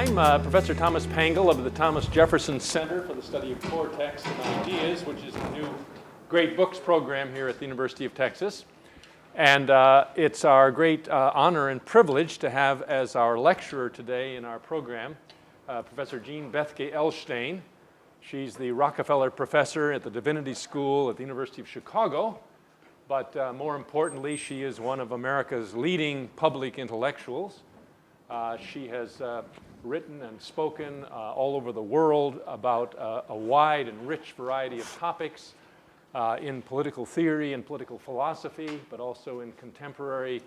I'm Professor Thomas Pangle of the Thomas Jefferson Center for the Study of Core Texts and Ideas, which is a new Great Books program here at the University of Texas. And it's our great honor and privilege to have as our lecturer today in our program Professor Jean Bethke Elshtain. She's the Rockefeller Professor at the Divinity School at the University of Chicago. But more importantly, she is one of America's leading public intellectuals. She has written and spoken all over the world about a wide and rich variety of topics in political theory and political philosophy, but also in contemporary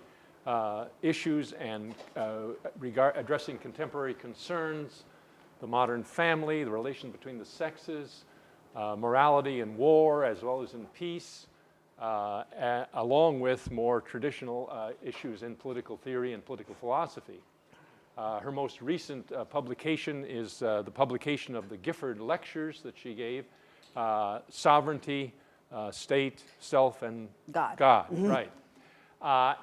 issues and addressing contemporary concerns, the modern family, the relation between the sexes, morality and war, as well as in peace, along with more traditional issues in political theory and political philosophy. Her most recent publication is the publication of the Gifford Lectures that she gave, Sovereignty, State, Self, and God. Mm-hmm. Right.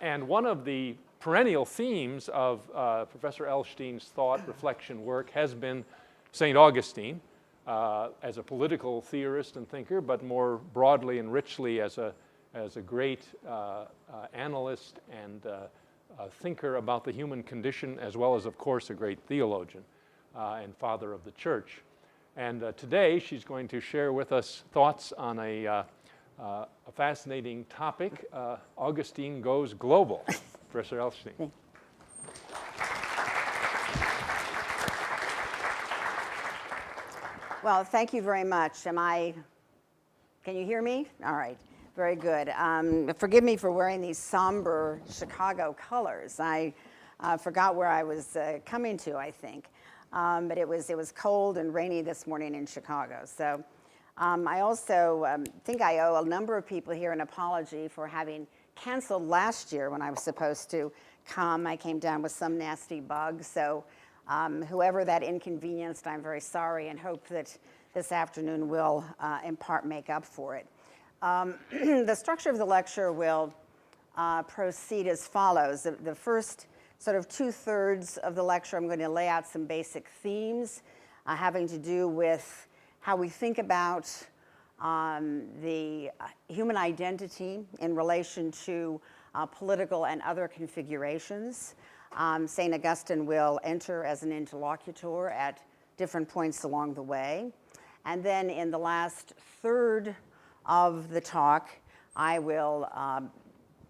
And one of the perennial themes of Professor Elshtain's thought reflection work has been St. Augustine as a political theorist and thinker, but more broadly and richly as a great analyst and thinker about the human condition, as well as, of course, a great theologian and father of the church. And today she's going to share with us thoughts on a fascinating topic, Augustine Goes Global. Professor Elshtain. Well, thank you very much. Can you hear me? All right. Very good. Forgive me for wearing these somber Chicago colors. I forgot where I was coming to, I think. But it was cold and rainy this morning in Chicago. So I also think I owe a number of people here an apology for having canceled last year when I was supposed to come. I came down with some nasty bug. So whoever that inconvenienced, I'm very sorry and hope that this afternoon will in part make up for it. The structure of the lecture will proceed as follows. The first sort of 2/3 of the lecture, I'm going to lay out some basic themes having to do with how we think about the human identity in relation to political and other configurations. St. Augustine will enter as an interlocutor at different points along the way. And then in the last third of the talk, I will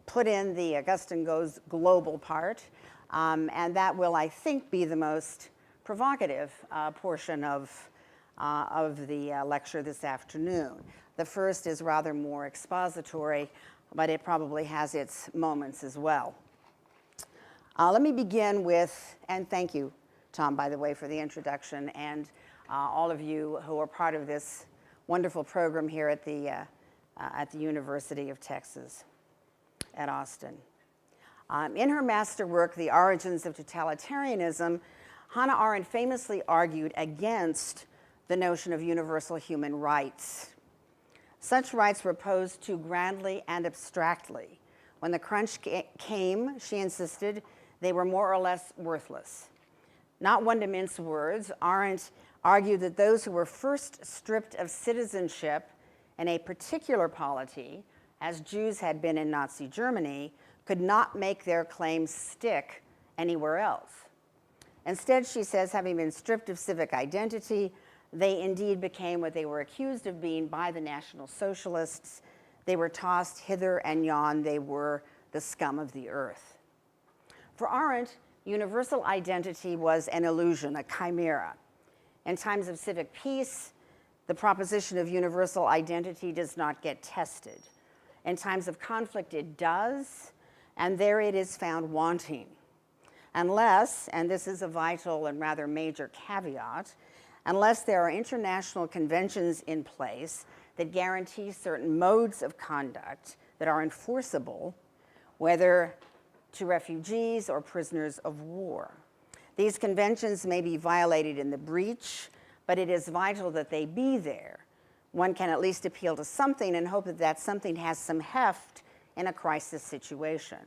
put in the Augustine Goes Global part, and that will, I think, be the most provocative portion of the lecture this afternoon. The first is rather more expository, but it probably has its moments as well. Let me begin with, and thank you, Tom, by the way, for the introduction, and all of you who are part of this wonderful program here at the University of Texas at Austin. In her masterwork, The Origins of Totalitarianism, Hannah Arendt famously argued against the notion of universal human rights. Such rights were posed too grandly and abstractly. When the crunch came, she insisted, they were more or less worthless. Not one to mince words, Arendt argued that those who were first stripped of citizenship in a particular polity, as Jews had been in Nazi Germany, could not make their claims stick anywhere else. Instead, she says, having been stripped of civic identity, they indeed became what they were accused of being by the National Socialists. They were tossed hither and yon. They were the scum of the earth. For Arendt, universal identity was an illusion, a chimera. In times of civic peace, the proposition of universal identity does not get tested. In times of conflict, it does, and there it is found wanting. Unless, and this is a vital and rather major caveat, unless there are international conventions in place that guarantee certain modes of conduct that are enforceable, whether to refugees or prisoners of war. These conventions may be violated in the breach, but it is vital that they be there. One can at least appeal to something and hope that that something has some heft in a crisis situation.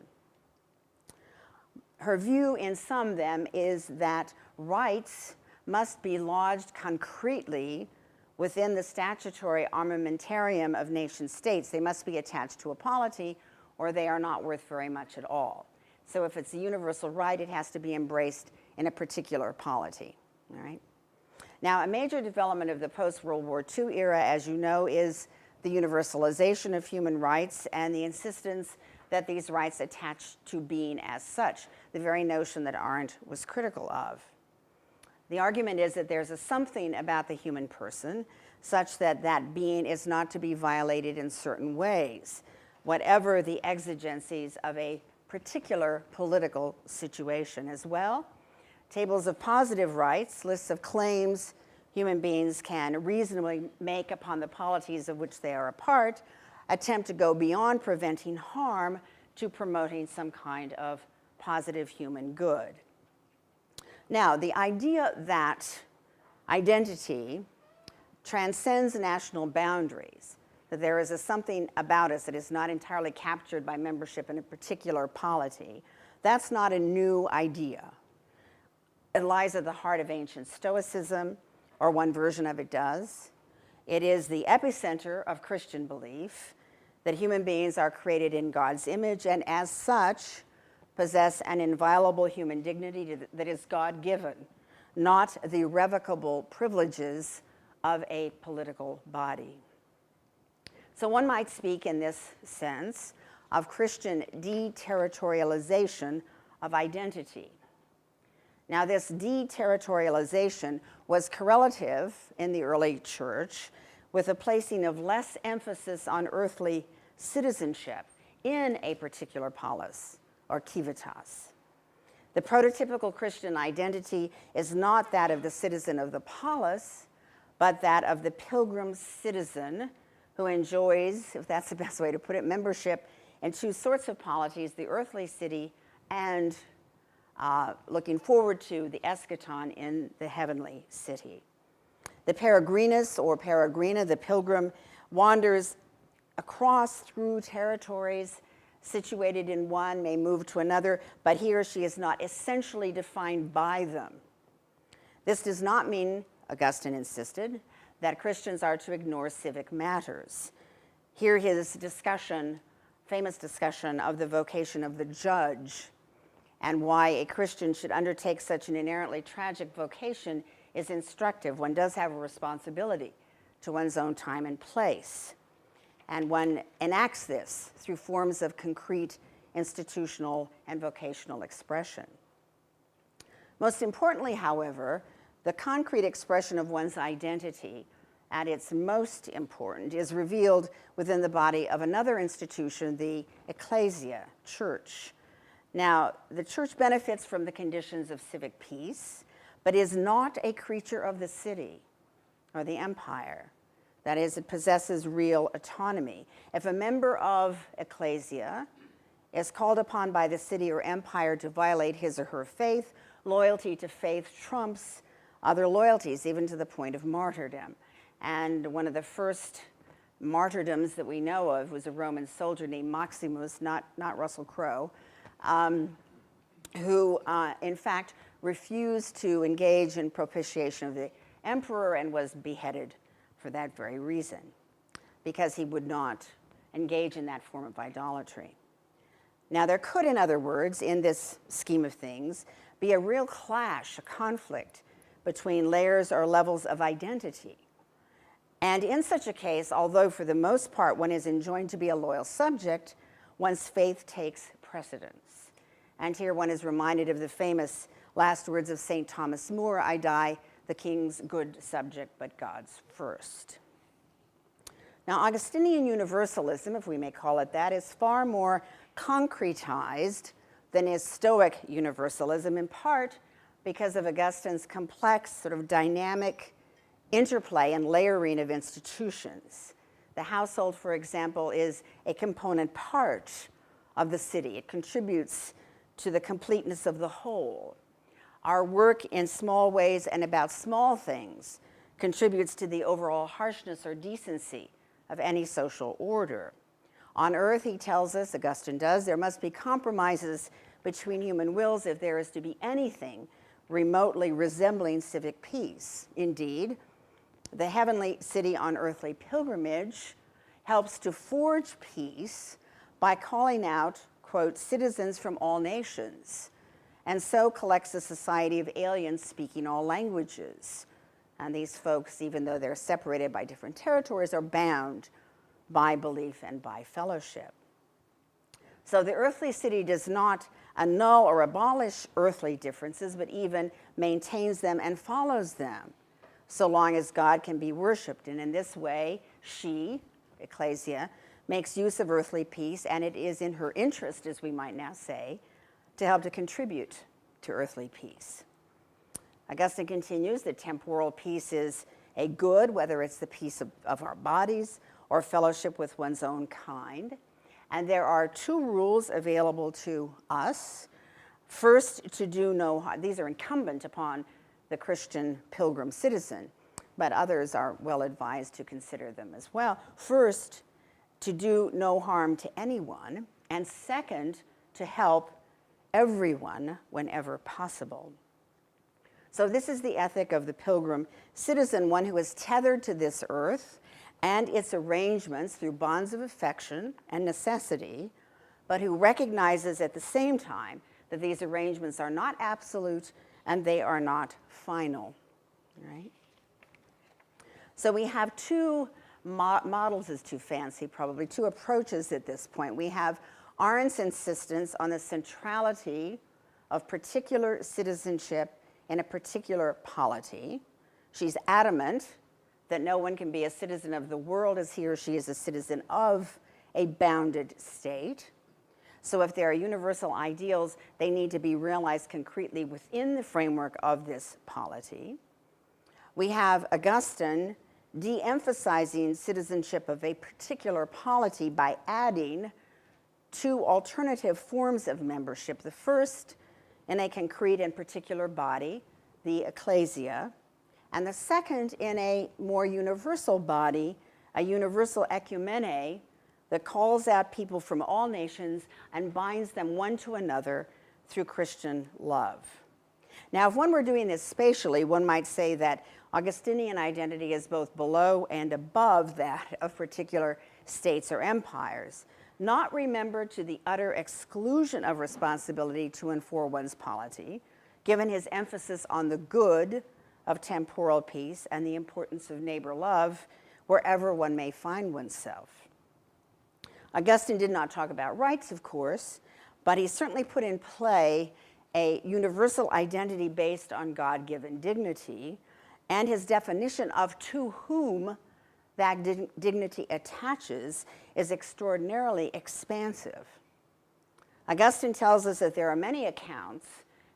her view in some of them is that rights must be lodged concretely within the statutory armamentarium of nation states. They must be attached to a polity, or they are not worth very much at all. So if it's a universal right, it has to be embraced in a particular polity. All right? Now, a major development of the post-World War II era, as you know, is the universalization of human rights and the insistence that these rights attach to being as such, the very notion that Arendt was critical of. The argument is that there's a something about the human person such that that being is not to be violated in certain ways, whatever the exigencies of a particular political situation as well. Tables of positive rights, lists of claims human beings can reasonably make upon the polities of which they are a part, attempt to go beyond preventing harm to promoting some kind of positive human good. Now, the idea that identity transcends national boundaries, that there is a something about us that is not entirely captured by membership in a particular polity, that's not a new idea. It lies at the heart of ancient Stoicism, or one version of it does. It is the epicenter of Christian belief that human beings are created in God's image and as such possess an inviolable human dignity that is God-given, not the irrevocable privileges of a political body. So one might speak in this sense of Christian deterritorialization of identity. Now, this deterritorialization was correlative in the early church with a placing of less emphasis on earthly citizenship in a particular polis or civitas. The prototypical Christian identity is not that of the citizen of the polis, but that of the pilgrim citizen who enjoys, if that's the best way to put it, membership in two sorts of polities, the earthly city and looking forward to the eschaton in the heavenly city. The peregrinus or peregrina, the pilgrim, wanders across through territories situated in one, may move to another, but he or she is not essentially defined by them. This does not mean, Augustine insisted, that Christians are to ignore civic matters. Here his discussion, famous discussion of the vocation of the judge and why a Christian should undertake such an inherently tragic vocation is instructive. One does have a responsibility to one's own time and place. And one enacts this through forms of concrete institutional and vocational expression. Most importantly, however, the concrete expression of one's identity at its most important is revealed within the body of another institution, the ecclesia, church. Now, the church benefits from the conditions of civic peace, but is not a creature of the city or the empire. That is, it possesses real autonomy. If a member of ecclesia is called upon by the city or empire to violate his or her faith, loyalty to faith trumps other loyalties, even to the point of martyrdom. And one of the first martyrdoms that we know of was a Roman soldier named Maximus, not Russell Crowe, who in fact refused to engage in propitiation of the emperor and was beheaded for that very reason, because he would not engage in that form of idolatry. Now, there could, in other words, in this scheme of things, be a real clash, a conflict between layers or levels of identity. And in such a case, although for the most part one is enjoined to be a loyal subject, one's faith takes precedence. And here one is reminded of the famous last words of St. Thomas More, "I die the king's good subject, but God's first." Now, Augustinian universalism, if we may call it that, is far more concretized than is Stoic universalism, in part because of Augustine's complex, sort of dynamic interplay and layering of institutions. The household, for example, is a component part of the city. It contributes to the completeness of the whole. Our work in small ways and about small things contributes to the overall harshness or decency of any social order. On earth, he tells us, Augustine does, there must be compromises between human wills if there is to be anything remotely resembling civic peace. Indeed, the heavenly city on earthly pilgrimage helps to forge peace by calling out, quote, citizens from all nations, and so collects a society of aliens speaking all languages. And these folks, even though they're separated by different territories, are bound by belief and by fellowship. So the earthly city does not annul or abolish earthly differences, but even maintains them and follows them, so long as God can be worshipped. And in this way, she, Ecclesia, makes use of earthly peace, and it is in her interest, as we might now say, to help to contribute to earthly peace. Augustine continues that temporal peace is a good, whether it's the peace of our bodies or fellowship with one's own kind. And there are two rules available to us. First, to do no harm. These are incumbent upon the Christian pilgrim citizen, but others are well advised to consider them as well. First, to do no harm to anyone, and second, to help everyone whenever possible. So this is the ethic of the pilgrim citizen, one who is tethered to this earth and its arrangements through bonds of affection and necessity, but who recognizes at the same time that these arrangements are not absolute and they are not final, right? So we have two models is too fancy, probably, two approaches at this point. We have Arendt's insistence on the centrality of particular citizenship in a particular polity. She's adamant that no one can be a citizen of the world as he or she is a citizen of a bounded state. So if there are universal ideals, they need to be realized concretely within the framework of this polity. We have Augustine de-emphasizing citizenship of a particular polity by adding two alternative forms of membership. The first in a concrete and particular body, the ecclesia, and the second in a more universal body, a universal ecumene that calls out people from all nations and binds them one to another through Christian love. Now, if one were doing this spatially, one might say that Augustinian identity is both below and above that of particular states or empires, not remembered to the utter exclusion of responsibility to enforce one's polity, given his emphasis on the good of temporal peace and the importance of neighbor love wherever one may find oneself. Augustine did not talk about rights, of course, but he certainly put in play a universal identity based on God-given dignity, and his definition of to whom that dignity attaches is extraordinarily expansive. Augustine tells us that there are many accounts,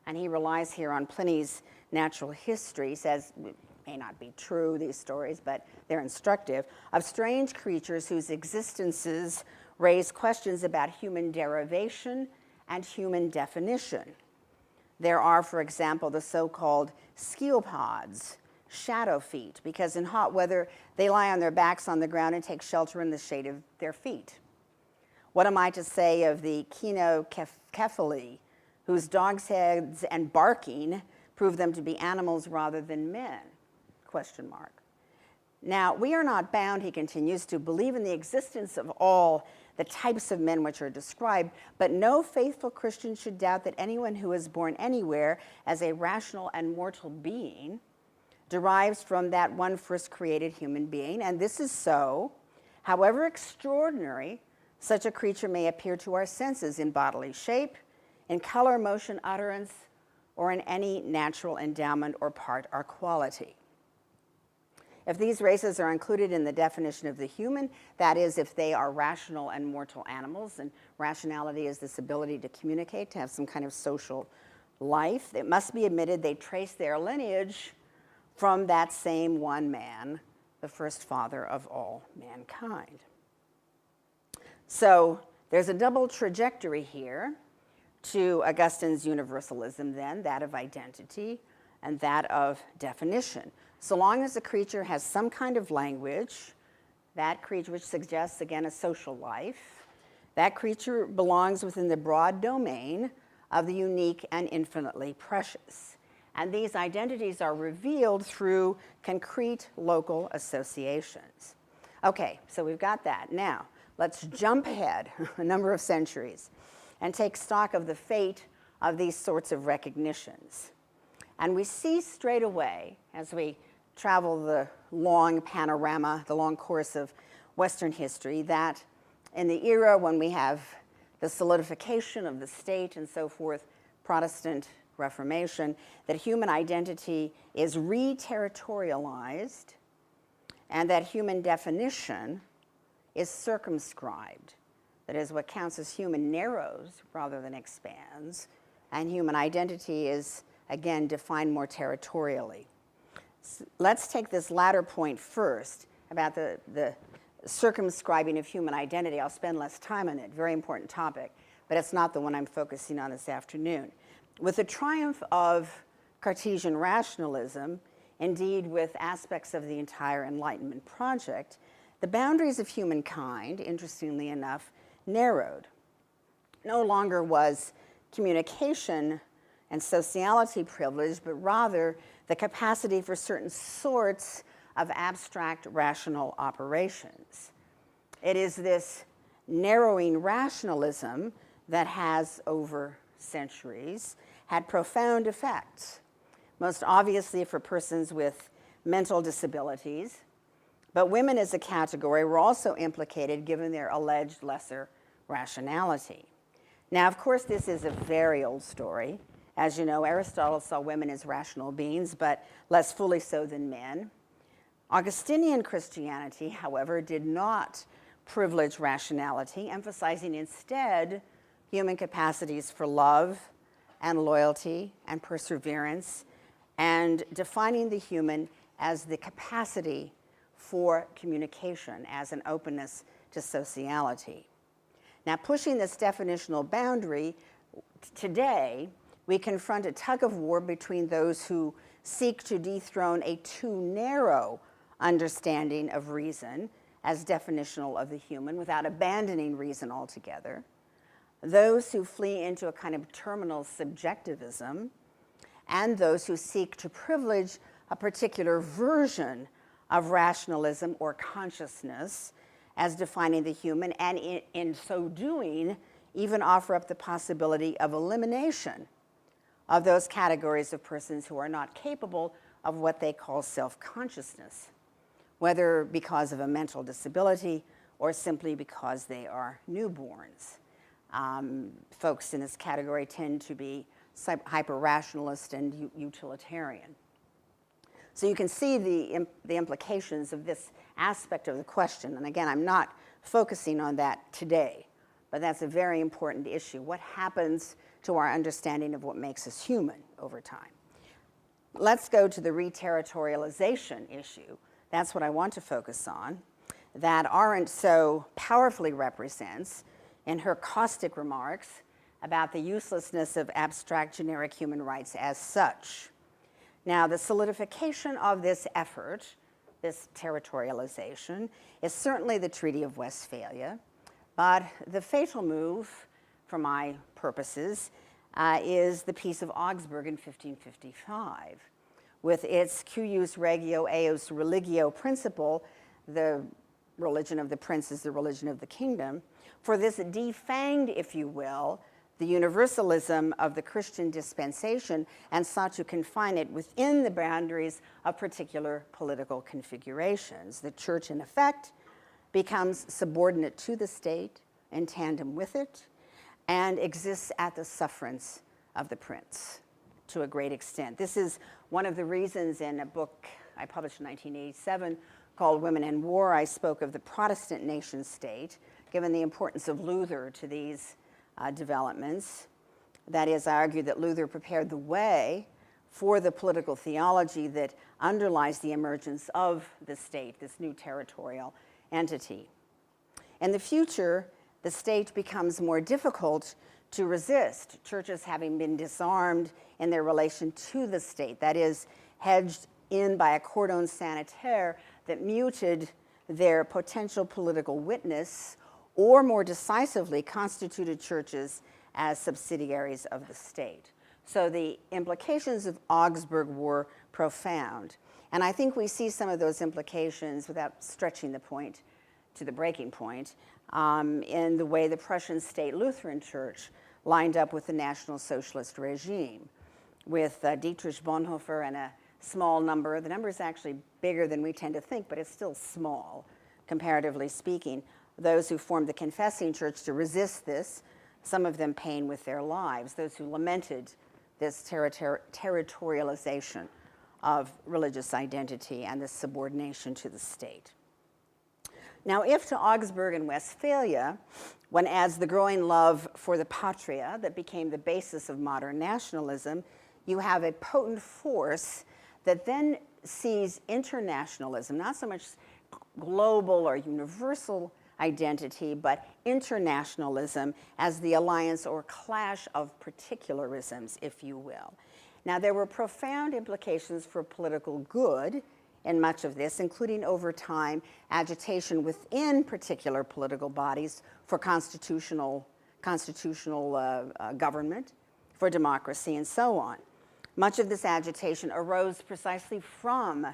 and he relies here on Pliny's natural history, says it may not be true, these stories, but they're instructive, of strange creatures whose existences raise questions about human derivation and human definition. There are, for example, the so-called scelopods, shadow feet, because in hot weather, they lie on their backs on the ground and take shelter in the shade of their feet. What am I to say of the kinocephali, whose dogs' heads and barking prove them to be animals rather than men? Question mark. Now, we are not bound, he continues, to believe in the existence of all the types of men which are described, but no faithful Christian should doubt that anyone who is born anywhere as a rational and mortal being derives from that one first created human being, and this is so, however extraordinary such a creature may appear to our senses in bodily shape, in color, motion, utterance, or in any natural endowment or part or quality. If these races are included in the definition of the human, that is, if they are rational and mortal animals, and rationality is this ability to communicate, to have some kind of social life, it must be admitted they trace their lineage from that same one man, the first father of all mankind. So there's a double trajectory here to Augustine's universalism then, that of identity and that of definition. So long as a creature has some kind of language, that creature, which suggests, again, a social life, that creature belongs within the broad domain of the unique and infinitely precious. And these identities are revealed through concrete local associations. Okay, so we've got that. Now, let's jump ahead a number of centuries and take stock of the fate of these sorts of recognitions. And we see straight away, as we travel the long panorama, the long course of Western history, that in the era when we have the solidification of the state and so forth, Protestant Reformation, that human identity is re-territorialized and that human definition is circumscribed. That is, what counts as human narrows rather than expands, and human identity is, again, defined more territorially. So let's take this latter point first about the circumscribing of human identity. I'll spend less time on it, very important topic, but it's not the one I'm focusing on this afternoon. With the triumph of Cartesian rationalism, indeed with aspects of the entire Enlightenment project, the boundaries of humankind, interestingly enough, narrowed. No longer was communication and sociality privileged, but rather the capacity for certain sorts of abstract rational operations. It is this narrowing rationalism that has, over centuries, had profound effects, most obviously for persons with mental disabilities, but women as a category were also implicated given their alleged lesser rationality. Now, of course, this is a very old story. As you know, Aristotle saw women as rational beings, but less fully so than men. Augustinian Christianity, however, did not privilege rationality, emphasizing instead human capacities for love and loyalty and perseverance, and defining the human as the capacity for communication, as an openness to sociality. Now, pushing this definitional boundary, today, we confront a tug of war between those who seek to dethrone a too narrow understanding of reason as definitional of the human without abandoning reason altogether, those who flee into a kind of terminal subjectivism, and those who seek to privilege a particular version of rationalism or consciousness as defining the human, and in so doing, even offer up the possibility of elimination of those categories of persons who are not capable of what they call self-consciousness, whether because of a mental disability or simply because they are newborns. Folks in this category tend to be hyper-rationalist and utilitarian. So you can see the implications of this aspect of the question. And again, I'm not focusing on that today, but that's a very important issue. What happens to our understanding of what makes us human over time? Let's go to the re-territorialization issue. That's what I want to focus on, that Arendt so powerfully represents in her caustic remarks about the uselessness of abstract generic human rights as such. Now, the solidification of this effort, this territorialization, is certainly the Treaty of Westphalia, but the fatal move, for my purposes, is the Peace of Augsburg in 1555, with its cuius regio eius religio principle, the religion of the prince is the religion of the kingdom, for this defanged, if you will, the universalism of the Christian dispensation and sought to confine it within the boundaries of particular political configurations. The church, in effect, becomes subordinate to the state, in tandem with it, and exists at the sufferance of the prince to a great extent. This is one of the reasons in a book I published in 1987 called Women and War, I spoke of the Protestant nation state, given the importance of Luther to these developments. That is, I argue that Luther prepared the way for the political theology that underlies the emergence of the state, this new territorial entity. In the future, the state becomes more difficult to resist, churches having been disarmed in their relation to the state, that is, hedged in by a cordon sanitaire that muted their potential political witness, or more decisively constituted churches as subsidiaries of the state. So the implications of Augsburg were profound. And I think we see some of those implications, without stretching the point to the breaking point, in the way the Prussian State Lutheran Church lined up with the National Socialist regime, with Dietrich Bonhoeffer and a small number. The number is actually bigger than we tend to think, but it's still small, comparatively speaking. Those who formed the Confessing Church to resist this, some of them paying with their lives, those who lamented this territorialization of religious identity and the subordination to the state. Now, if to Augsburg and Westphalia one adds the growing love for the patria that became the basis of modern nationalism, you have a potent force that then sees internationalism, not so much global or universal identity, but internationalism as the alliance or clash of particularisms, if you will. Now, there were profound implications for political good in much of this, including over time agitation within particular political bodies for constitutional government, for democracy, and so on. Much of this agitation arose precisely from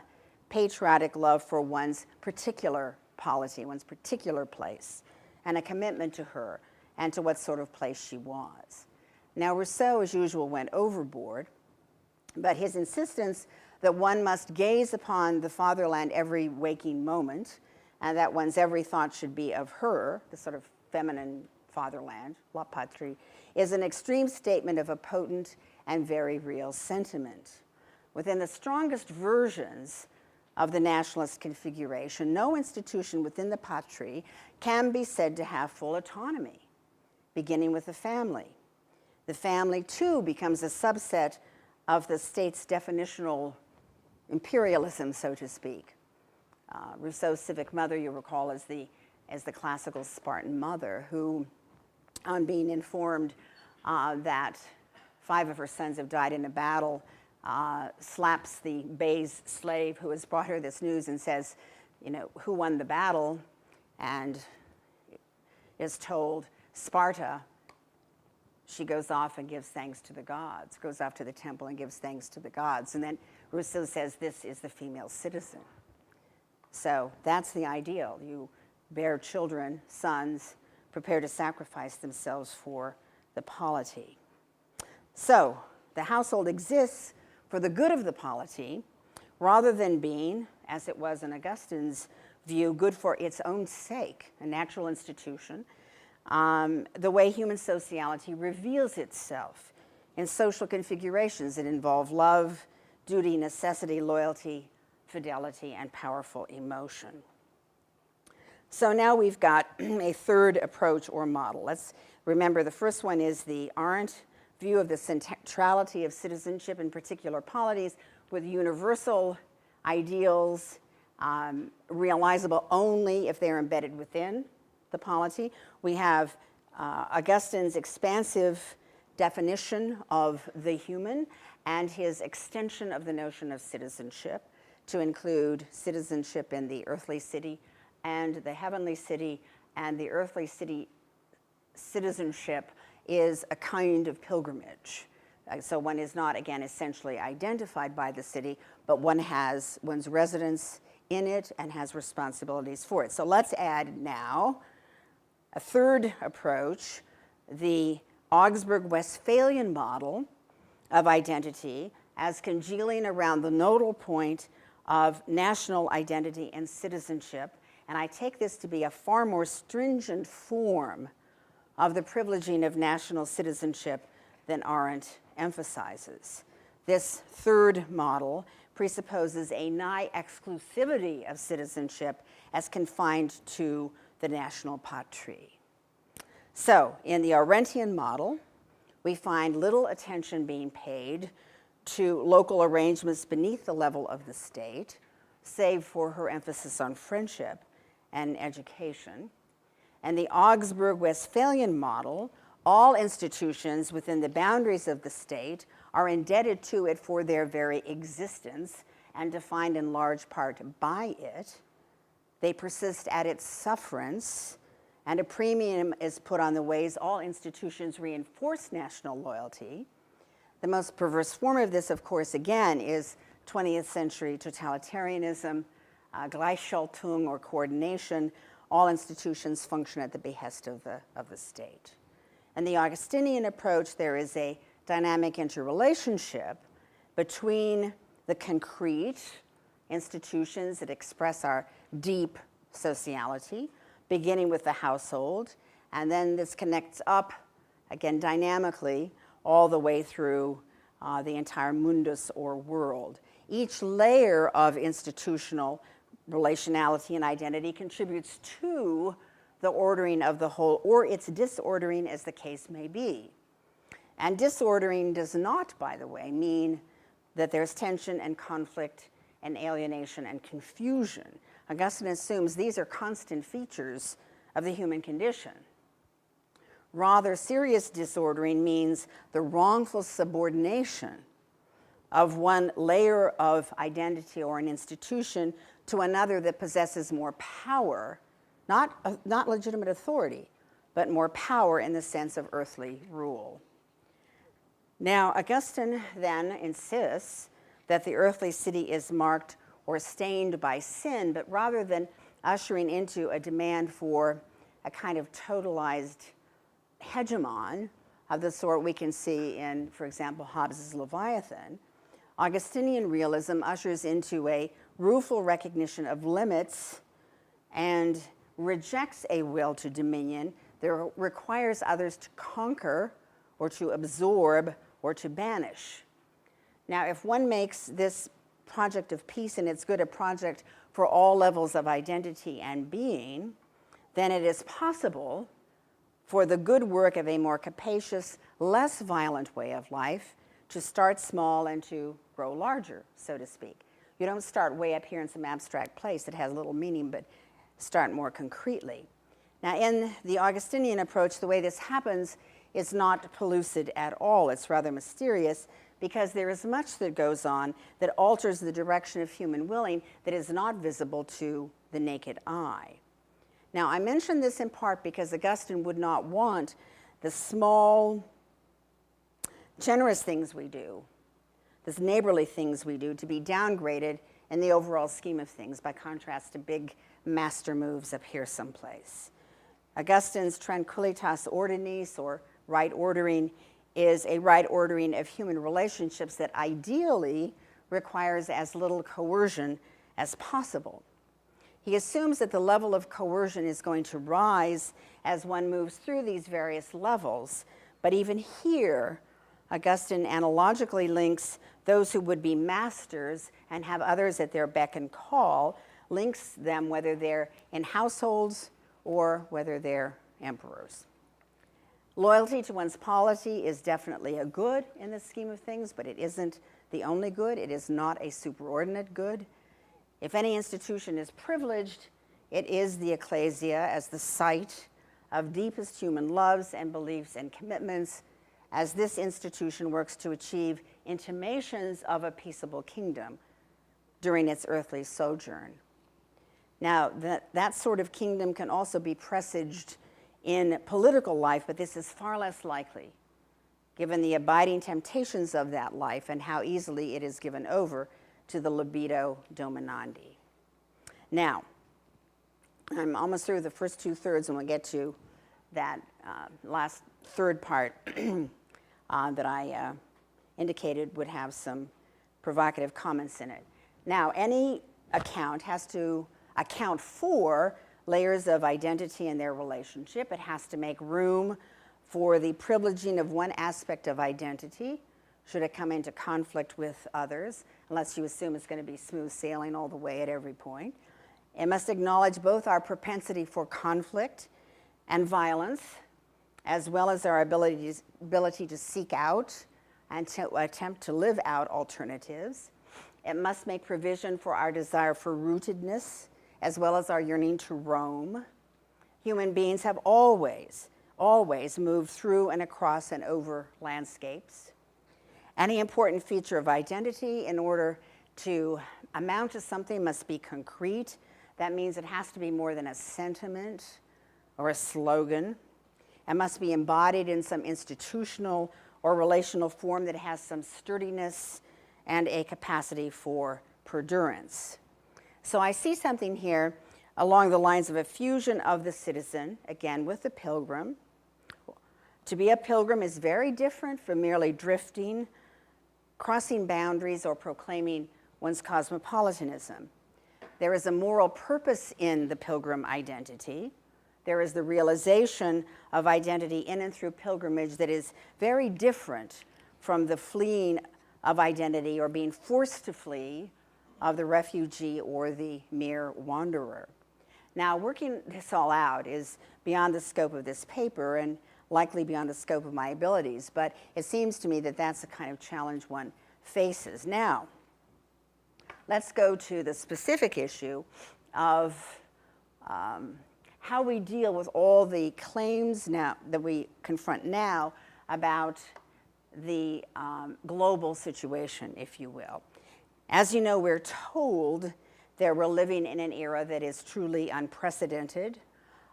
patriotic love for one's particular polity, one's particular place, and a commitment to her and to what sort of place she was. Now, Rousseau, as usual, went overboard, but his insistence that one must gaze upon the fatherland every waking moment, and that one's every thought should be of her, the sort of feminine fatherland, la patrie, is an extreme statement of a potent and very real sentiment. Within the strongest versions of the nationalist configuration, no institution within the patrie can be said to have full autonomy, beginning with the family. The family, too, becomes a subset of the state's definitional imperialism, so to speak. Rousseau's civic mother, you recall, is the classical Spartan mother who, on being informed that 5 of her sons have died in a battle, slaps the Bey's slave who has brought her this news and says, you know, who won the battle? And is told, Sparta. She goes off and gives thanks to the gods, goes off to the temple and gives thanks to the gods. And then Rousseau says, this is the female citizen. So that's the ideal. You bear children, sons, prepare to sacrifice themselves for the polity. So the household exists for the good of the polity, rather than being, as it was in Augustine's view, good for its own sake, a natural institution, the way human sociality reveals itself in social configurations that involve love, duty, necessity, loyalty, fidelity, and powerful emotion. So now we've got a third approach or model. Let's remember the first one is the Arendt view of the centrality of citizenship in particular polities with universal ideals realizable only if they're embedded within the polity. We have Augustine's expansive definition of the human and his extension of the notion of citizenship to include citizenship in the earthly city and the heavenly city. And the earthly city citizenship is a kind of pilgrimage. So one is not, again, essentially identified by the city, but one has one's residence in it and has responsibilities for it. So let's add now a third approach, the Augsburg-Westphalian model of identity as congealing around the nodal point of national identity and citizenship. And I take this to be a far more stringent form of the privileging of national citizenship than Arendt emphasizes. This third model presupposes a nigh exclusivity of citizenship as confined to the national patrie. So, in the Arendtian model, we find little attention being paid to local arrangements beneath the level of the state, save for her emphasis on friendship and education. And the Augsburg-Westphalian model, all institutions within the boundaries of the state are indebted to it for their very existence and defined in large part by it. They persist at its sufferance and a premium is put on the ways all institutions reinforce national loyalty. The most perverse form of this, of course, again, is 20th century totalitarianism, Gleichschaltung or coordination. All institutions function at the behest of the state. In the Augustinian approach, there is a dynamic interrelationship between the concrete institutions that express our deep sociality, beginning with the household, and then this connects up, again, dynamically, all the way through the entire mundus or world. Each layer of institutional relationality and identity contributes to the ordering of the whole, or its disordering, as the case may be. And disordering does not, by the way, mean that there's tension and conflict and alienation and confusion. Augustine assumes these are constant features of the human condition. Rather, serious disordering means the wrongful subordination of one layer of identity or an institution to another that possesses more power, not legitimate authority, but more power in the sense of earthly rule. Now, Augustine then insists that the earthly city is marked or stained by sin, but rather than ushering into a demand for a kind of totalized hegemon of the sort we can see in, for example, Hobbes's Leviathan, Augustinian realism ushers into a rueful recognition of limits and rejects a will to dominion that requires others to conquer or to absorb or to banish. Now, if one makes this project of peace, and it's good, a project for all levels of identity and being, then it is possible for the good work of a more capacious, less violent way of life to start small and to grow larger, so to speak. You don't start way up here in some abstract place that has little meaning, but start more concretely. Now, in the Augustinian approach, the way this happens is not pellucid at all. It's rather mysterious, because there is much that goes on that alters the direction of human willing that is not visible to the naked eye. Now, I mention this in part because Augustine would not want the small, generous things we do, the neighborly things we do, to be downgraded in the overall scheme of things by contrast to big master moves up here someplace. Augustine's tranquillitas ordinis, or right ordering, is a right ordering of human relationships that ideally requires as little coercion as possible. He assumes that the level of coercion is going to rise as one moves through these various levels, but even here, Augustine analogically links those who would be masters and have others at their beck and call, links them whether they're in households or whether they're emperors. Loyalty to one's polity is definitely a good in the scheme of things, but it isn't the only good. It is not a superordinate good. If any institution is privileged, it is the ecclesia as the site of deepest human loves and beliefs and commitments, as this institution works to achieve intimations of a peaceable kingdom during its earthly sojourn. Now, that sort of kingdom can also be presaged in political life, but this is far less likely, given the abiding temptations of that life and how easily it is given over to the libido dominandi. Now, I'm almost through the first 2/3, and we'll get to that last third part that I indicated would have some provocative comments in it. Now, any account has to account for layers of identity and their relationship. It has to make room for the privileging of one aspect of identity, should it come into conflict with others, unless you assume it's going to be smooth sailing all the way at every point. It must acknowledge both our propensity for conflict and violence, as well as our ability to seek out and to attempt to live out alternatives. It must make provision for our desire for rootedness, as well as our yearning to roam. Human beings have always moved through and across and over landscapes. Any important feature of identity, in order to amount to something, must be concrete. That means it has to be more than a sentiment or a slogan, and must be embodied in some institutional or relational form that has some sturdiness and a capacity for perdurance. So I see something here along the lines of a fusion of the citizen, again with the pilgrim. To be a pilgrim is very different from merely drifting, crossing boundaries, or proclaiming one's cosmopolitanism. There is a moral purpose in the pilgrim identity. There is the realization of identity in and through pilgrimage that is very different from the fleeing of identity or being forced to flee of the refugee or the mere wanderer. Now, working this all out is beyond the scope of this paper and likely beyond the scope of my abilities, but it seems to me that that's the kind of challenge one faces. Now, let's go to the specific issue of how we deal with all the claims now that we confront now about the global situation, if you will. As you know, we're told that we're living in an era that is truly unprecedented,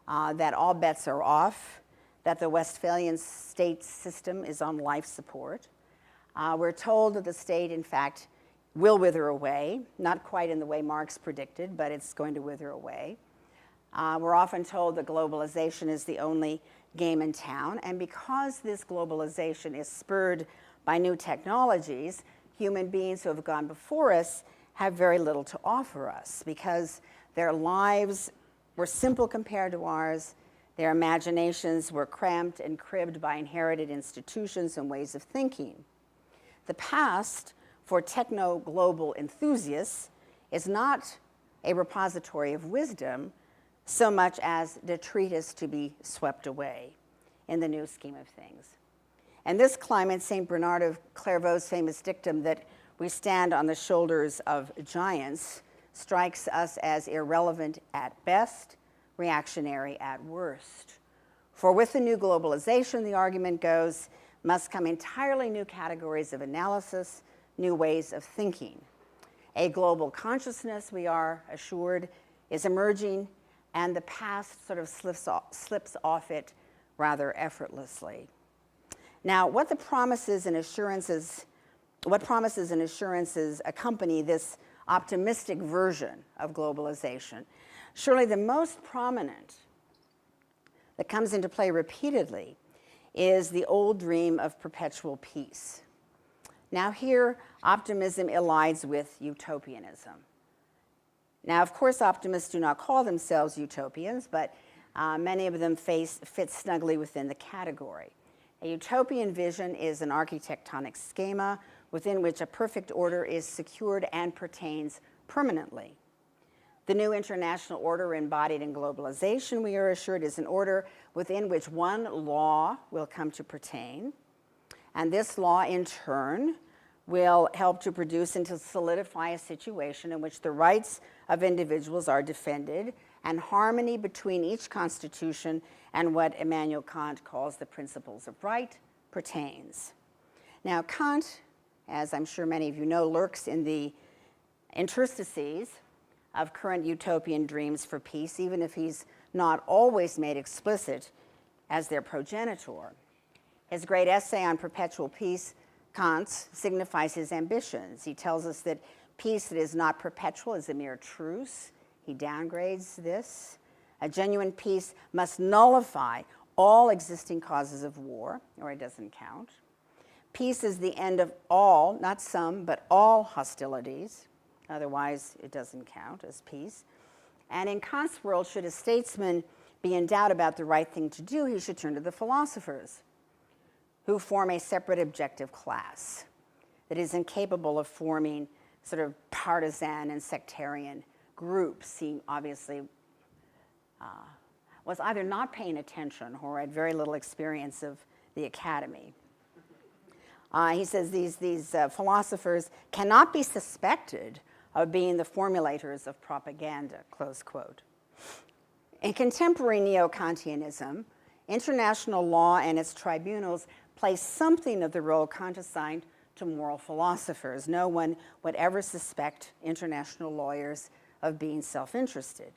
that all bets are off, that the Westphalian state system is on life support. We're told that the state, in fact, will wither away, not quite in the way Marx predicted, but it's going to wither away. We're often told that globalization is the only game in town, and because this globalization is spurred by new technologies, human beings who have gone before us have very little to offer us because their lives were simple compared to ours, their imaginations were cramped and cribbed by inherited institutions and ways of thinking. The past, for techno-global enthusiasts, is not a repository of wisdom so much as detritus to be swept away in the new scheme of things. In this climate, St. Bernard of Clairvaux's famous dictum that we stand on the shoulders of giants strikes us as irrelevant at best, reactionary at worst. For with the new globalization, the argument goes, must come entirely new categories of analysis, new ways of thinking. A global consciousness, we are assured, is emerging, and the past sort of slips off it rather effortlessly. Now, what promises and assurances accompany this optimistic version of globalization? Surely the most prominent that comes into play repeatedly is the old dream of perpetual peace. Now here, optimism allies with utopianism. Now, of course, optimists do not call themselves utopians, but many of them fit snugly within the category. A utopian vision is an architectonic schema within which a perfect order is secured and pertains permanently. The new international order embodied in globalization, we are assured, is an order within which one law will come to pertain, and this law, in turn, will help to produce and to solidify a situation in which the rights of individuals are defended and harmony between each constitution and what Immanuel Kant calls the principles of right pertains. Now, Kant, as I'm sure many of you know, lurks in the interstices of current utopian dreams for peace, even if he's not always made explicit as their progenitor. His great essay on perpetual peace, Kant, signifies his ambitions. He tells us that peace that is not perpetual is a mere truce. He downgrades this. A genuine peace must nullify all existing causes of war, or it doesn't count. Peace is the end of all, not some, but all hostilities. Otherwise, it doesn't count as peace. And in Kant's world, should a statesman be in doubt about the right thing to do, he should turn to the philosophers, who form a separate objective class that is incapable of forming sort of partisan and sectarian groups. He obviously was either not paying attention or had very little experience of the academy. He says these philosophers cannot be suspected of being the formulators of propaganda, close quote. In contemporary neo-Kantianism, international law and its tribunals play something of the role Kant assigned to moral philosophers. No one would ever suspect international lawyers of being self-interested.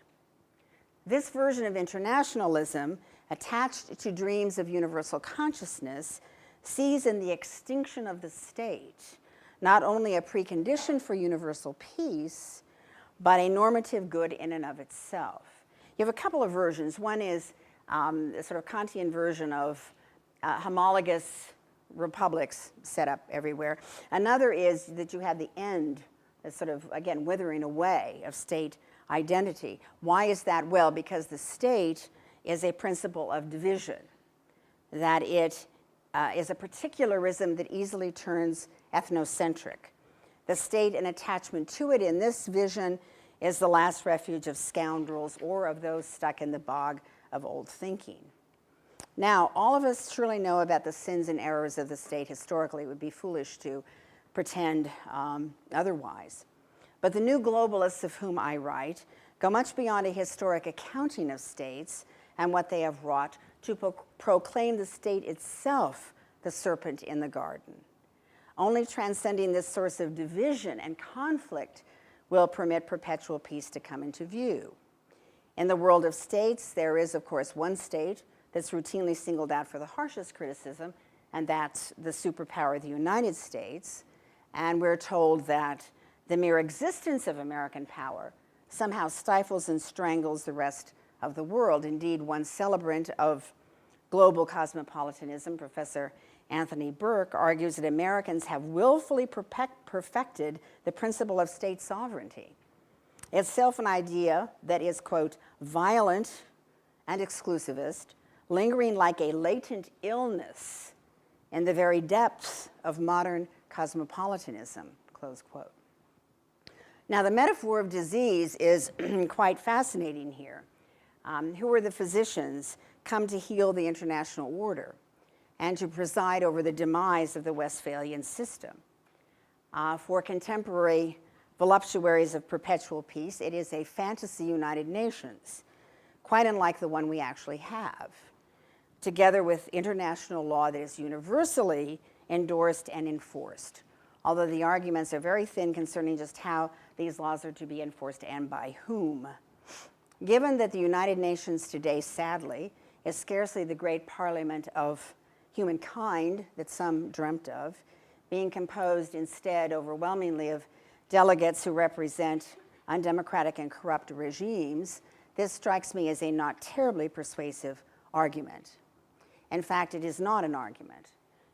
This version of internationalism, attached to dreams of universal consciousness, sees in the extinction of the state not only a precondition for universal peace, but a normative good in and of itself. You have a couple of versions. One is a sort of Kantian version of homologous republics set up everywhere. Another is that you have the end, the sort of, again, withering away of state identity. Why is that? Well, because the state is a principle of division, that it is a particularism that easily turns ethnocentric. The state and attachment to it in this vision is the last refuge of scoundrels or of those stuck in the bog of old thinking. Now, all of us surely know about the sins and errors of the state historically. It would be foolish to pretend otherwise. But the new globalists of whom I write go much beyond a historic accounting of states and what they have wrought to proclaim the state itself the serpent in the garden. Only transcending this source of division and conflict will permit perpetual peace to come into view. In the world of states, there is, of course, one state that's routinely singled out for the harshest criticism, and that's the superpower of the United States. And we're told that the mere existence of American power somehow stifles and strangles the rest of the world. Indeed, one celebrant of global cosmopolitanism, Professor Anthony Burke, argues that Americans have willfully perfected the principle of state sovereignty, itself an idea that is, quote, violent and exclusivist, lingering like a latent illness in the very depths of modern cosmopolitanism, close quote. Now, the metaphor of disease is quite fascinating here. Who are the physicians come to heal the international order and to preside over the demise of the Westphalian system? For contemporary voluptuaries of perpetual peace, it is a fantasy United Nations, quite unlike the one we actually have, together with international law that is universally endorsed and enforced, although the arguments are very thin concerning just how these laws are to be enforced and by whom. Given that the United Nations today, sadly, is scarcely the great parliament of humankind that some dreamt of, being composed instead overwhelmingly of delegates who represent undemocratic and corrupt regimes, this strikes me as a not terribly persuasive argument. In fact, it is not an argument.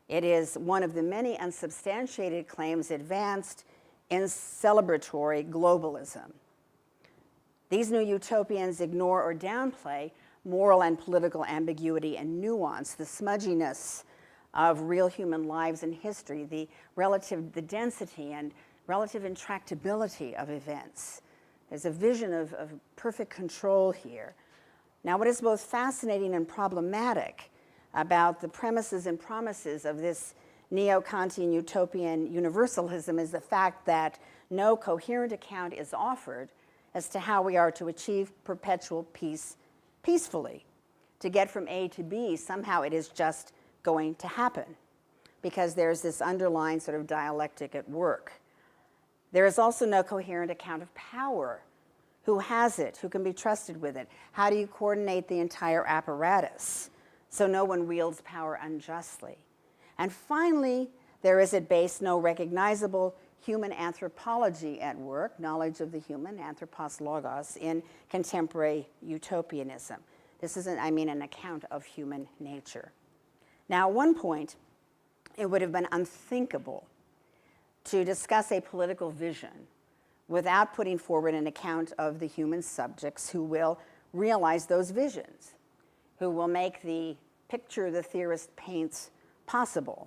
It is one of the many unsubstantiated claims advanced in celebratory globalism. These new utopians ignore or downplay moral and political ambiguity and nuance, the smudginess of real human lives and history, the density and relative intractability of events. There's a vision of perfect control here. Now, what is both fascinating and problematic about the premises and promises of this neo-Kantian utopian universalism is the fact that no coherent account is offered as to how we are to achieve perpetual peace peacefully. To get from A to B, somehow it is just going to happen because there's this underlying sort of dialectic at work. There is also no coherent account of power. Who has it? Who can be trusted with it? How do you coordinate the entire apparatus so no one wields power unjustly? And finally, there is at base no recognizable human anthropology at work, knowledge of the human, anthropos logos, in contemporary utopianism. This is, an account of human nature. Now, at one point, it would have been unthinkable to discuss a political vision without putting forward an account of the human subjects who will realize those visions, who will make the picture the theorist paints possible.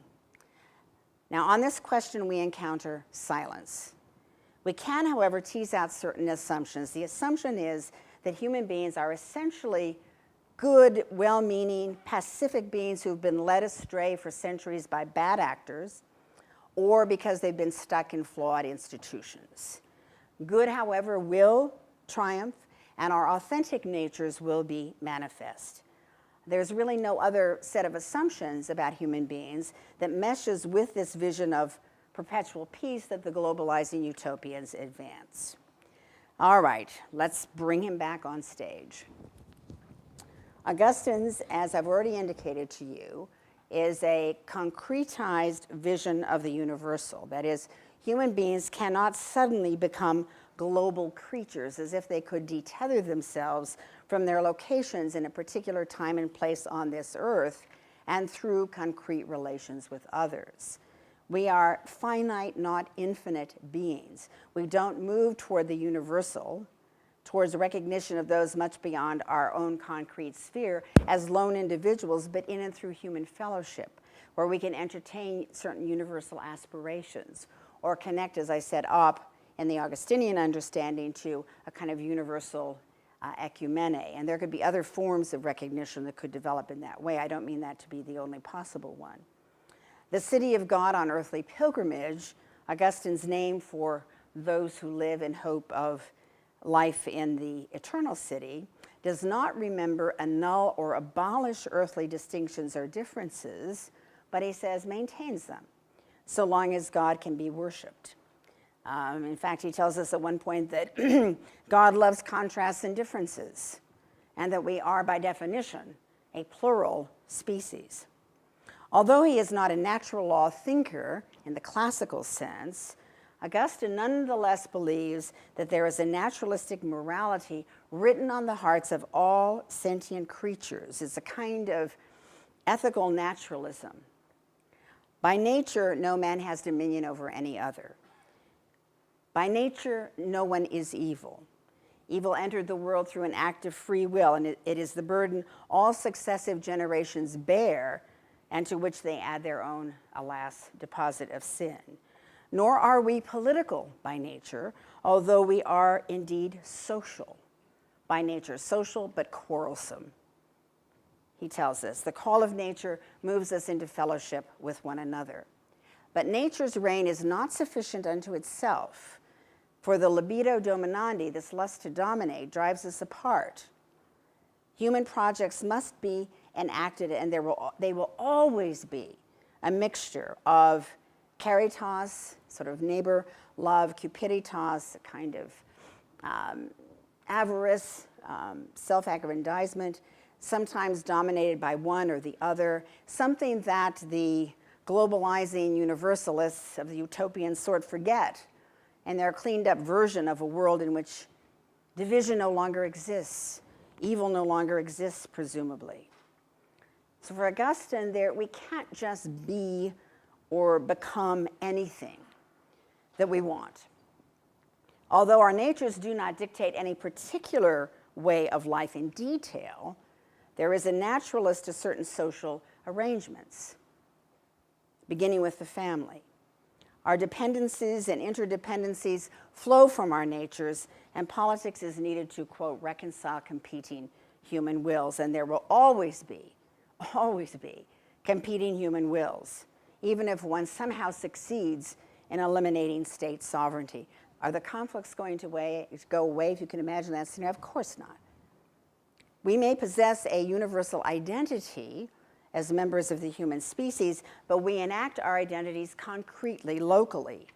Now, on this question, we encounter silence. We can, however, tease out certain assumptions. The assumption is that human beings are essentially good, well-meaning, pacific beings who've been led astray for centuries by bad actors or because they've been stuck in flawed institutions. Good, however, will triumph, and our authentic natures will be manifest. There's really no other set of assumptions about human beings that meshes with this vision of perpetual peace that the globalizing utopians advance. All right, let's bring him back on stage. Augustine's, as I've already indicated to you, is a concretized vision of the universal. That is, human beings cannot suddenly become global creatures as if they could detether themselves from their locations in a particular time and place on this earth and through concrete relations with others. We are finite, not infinite beings. We don't move toward the universal, towards recognition of those much beyond our own concrete sphere as lone individuals, but in and through human fellowship, where we can entertain certain universal aspirations or connect, as I said, up in the Augustinian understanding to a kind of universal ecumene. And there could be other forms of recognition that could develop in that way. I don't mean that to be the only possible one. The city of God on earthly pilgrimage, Augustine's name for those who live in hope of life in the eternal city, does not remember, annul, or abolish earthly distinctions or differences, but he says maintains them, so long as God can be worshipped. In fact, he tells us at one point that God loves contrasts and differences, and that we are, by definition, a plural species. Although he is not a natural law thinker in the classical sense, Augustine nonetheless believes that there is a naturalistic morality written on the hearts of all sentient creatures. It's a kind of ethical naturalism. By nature, no man has dominion over any other. By nature, no one is evil. Evil entered the world through an act of free will, and it is the burden all successive generations bear, and to which they add their own, alas, deposit of sin. Nor are we political by nature, although we are indeed social by nature, social but quarrelsome. He tells us the call of nature moves us into fellowship with one another. But nature's reign is not sufficient unto itself, for the libido dominandi, this lust to dominate, drives us apart. Human projects must be enacted, and they will always be a mixture of caritas, sort of neighbor love, cupiditas, a kind of avarice, self-aggrandizement, sometimes dominated by one or the other, something that the globalizing universalists of the utopian sort forget, and their cleaned up version of a world in which division no longer exists, evil no longer exists, presumably. So for Augustine, we can't just be or become anything that we want. Although our natures do not dictate any particular way of life in detail, there is a naturalist to certain social arrangements, beginning with the family. Our dependencies and interdependencies flow from our natures, and politics is needed to, quote, reconcile competing human wills. And there will always be competing human wills, even if one somehow succeeds in eliminating state sovereignty. Are the conflicts going to go away, if you can imagine that scenario? Of course not. We may possess a universal identity as members of the human species, but we enact our identities concretely, locally.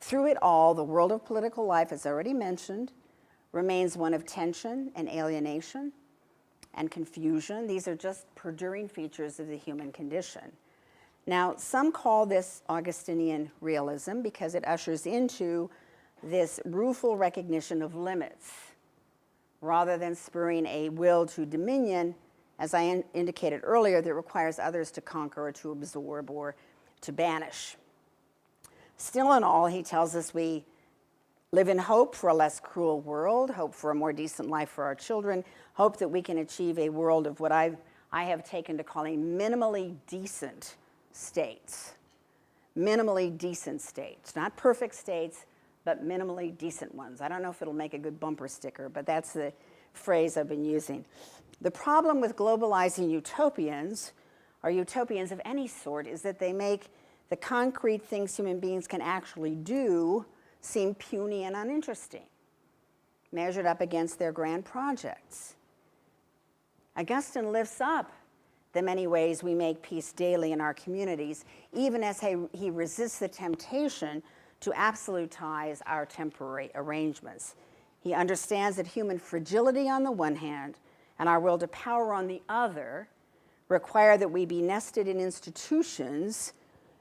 Through it all, the world of political life, as already mentioned, remains one of tension and alienation and confusion. These are just perduring features of the human condition. Now, some call this Augustinian realism because it ushers into this rueful recognition of limits, rather than spurring a will to dominion, as I indicated earlier, that requires others to conquer or to absorb or to banish. Still in all, he tells us we live in hope for a less cruel world, hope for a more decent life for our children, hope that we can achieve a world of what I have taken to calling minimally decent states. Minimally decent states, not perfect states, but minimally decent ones. I don't know if it'll make a good bumper sticker, but that's the phrase I've been using. The problem with globalizing utopians, or utopians of any sort, is that they make the concrete things human beings can actually do seem puny and uninteresting, measured up against their grand projects. Augustine lifts up the many ways we make peace daily in our communities, even as he resists the temptation to absolutize our temporary arrangements. He understands that human fragility on the one hand and our will to power on the other require that we be nested in institutions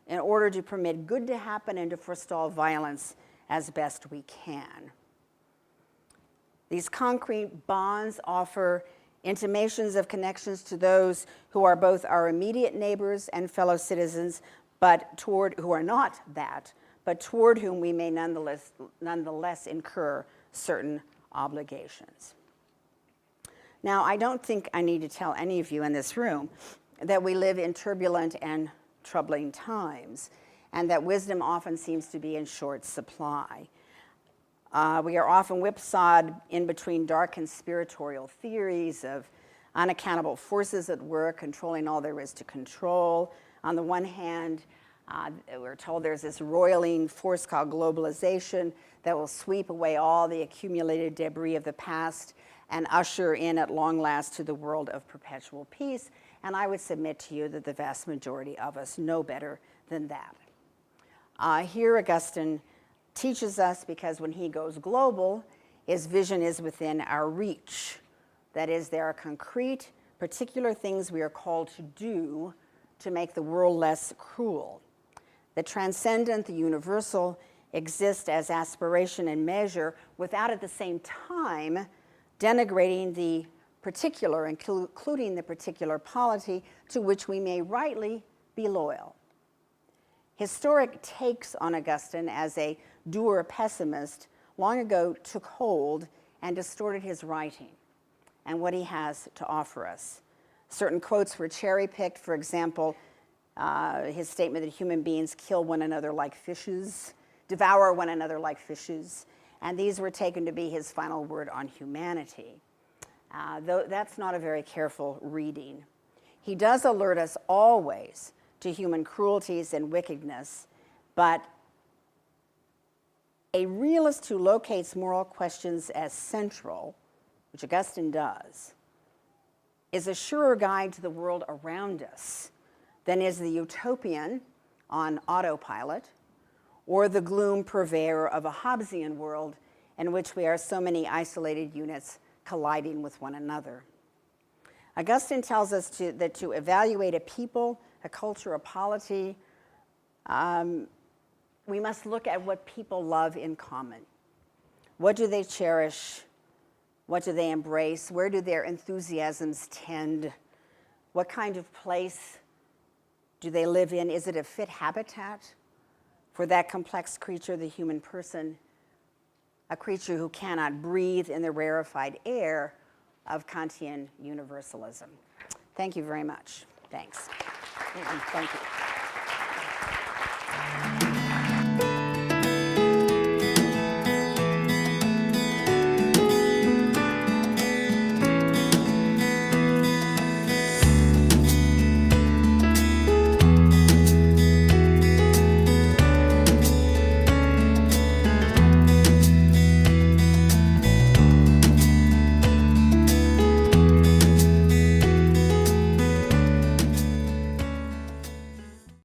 in order to permit good to happen and to forestall violence as best we can. These concrete bonds offer intimations of connections to those who are both our immediate neighbors and fellow citizens, but who are not that, but toward whom we may nonetheless incur certain obligations. Now, I don't think I need to tell any of you in this room that we live in turbulent and troubling times, and that wisdom often seems to be in short supply. We are often whipsawed in between dark conspiratorial theories of unaccountable forces at work, controlling all there is to control. On the one hand, we're told there's this roiling force called globalization that will sweep away all the accumulated debris of the past and usher in at long last to the world of perpetual peace. And I would submit to you that the vast majority of us know better than that. Here Augustine teaches us, because when he goes global, his vision is within our reach. That is, there are concrete, particular things we are called to do to make the world less cruel. The transcendent, the universal, exist as aspiration and measure without at the same time denigrating the particular, including the particular polity to which we may rightly be loyal. Historic takes on Augustine as a dour pessimist long ago took hold and distorted his writing and what he has to offer us. Certain quotes were cherry-picked. For example, his statement that human beings kill one another like fishes, devour one another like fishes, and these were taken to be his final word on humanity. Though that's not a very careful reading. He does alert us always to human cruelties and wickedness, but a realist who locates moral questions as central, which Augustine does, is a surer guide to the world around us than is the utopian on autopilot or the gloom purveyor of a Hobbesian world in which we are so many isolated units colliding with one another. Augustine tells us that to evaluate a people, a culture, a polity, we must look at what people love in common. What do they cherish? What do they embrace? Where do their enthusiasms tend? What kind of place do they live in? Is it a fit habitat for that complex creature, the human person, a creature who cannot breathe in the rarefied air of Kantian universalism? Thank you very much. Thanks. Thank you.